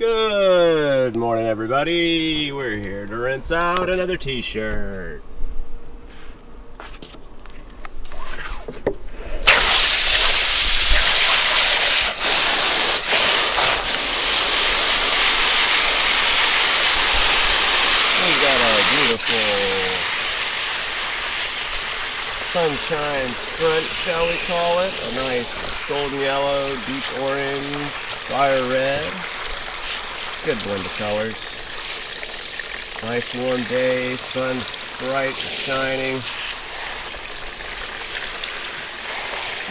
Good morning, everybody. We're here to rinse out another t-shirt. We got our beautiful sunshine scrunch, shall we call it? A nice golden yellow, deep orange, fire red. Good blend of colors. Nice warm day, sun bright, shining.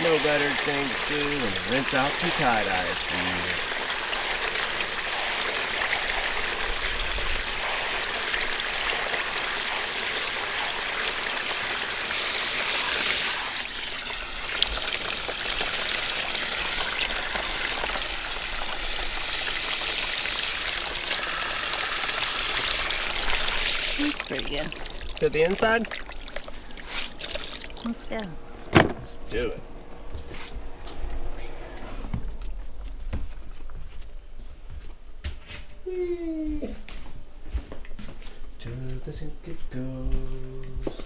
No better thing to do than to rinse out some tie-dyes for you. That's pretty good. To the inside? Let's go. Let's do it. To the sink it goes.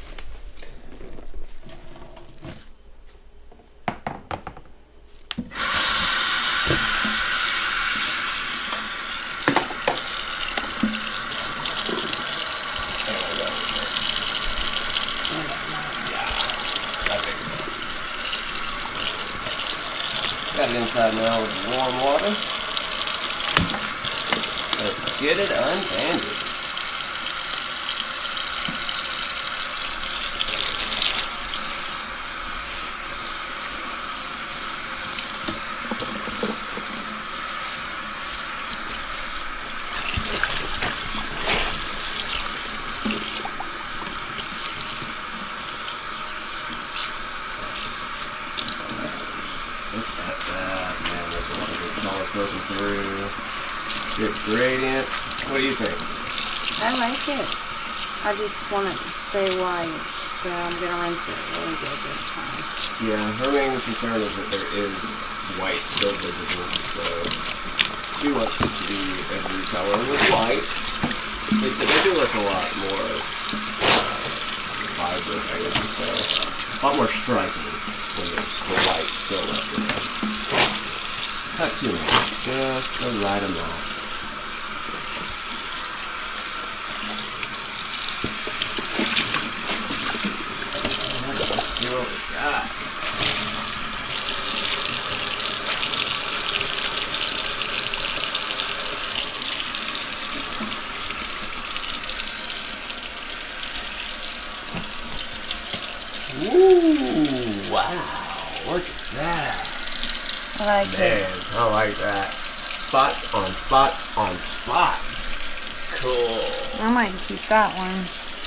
Got it inside now with warm water. Let's get it unbanded. Filter through. Good gradient. What do you think? I like it. I just want it to stay white, so I'm going to rinse it really good this time. Yeah, her main concern is that there is white still visible, so she wants it to be every color with white. They do look a lot more vibrant, I guess you say. A lot more striking when there's the white still left in there. Not too much, just the right amount. Let's see what we got. Ooh, wow, look at that. I like Man, it. I like that. Spots on spots on spots. Cool. I might keep that one.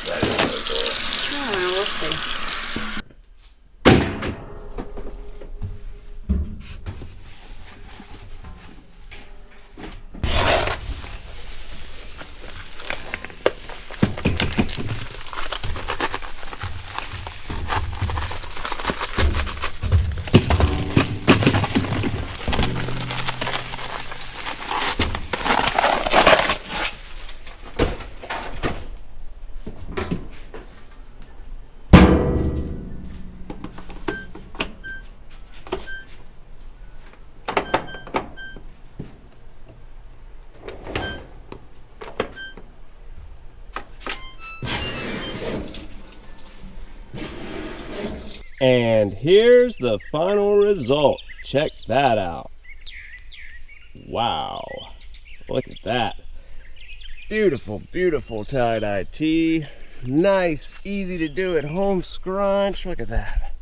That is so cool. I don't know, we'll see. And here's the final result. Check that out. Wow. Look at that. Beautiful, beautiful tie-dye tee. Nice, easy to do at home scrunch. Look at that.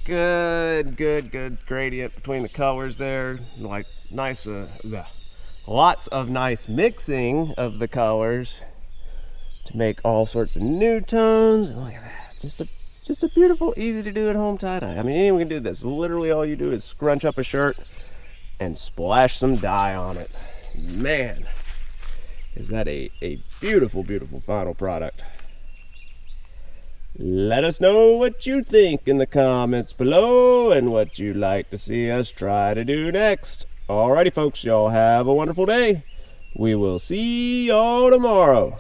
Got good gradient between the colors there. Like nice, lots of nice mixing of the colors to make all sorts of new tones. Look at that. Just a beautiful, easy to do at home tie-dye. I mean, anyone can do this. Literally all you do is scrunch up a shirt and splash some dye on it. Man, is that a beautiful, beautiful final product. Let us know what you think in the comments below and what you'd like to see us try to do next. Alrighty folks, y'all have a wonderful day. We will see y'all tomorrow.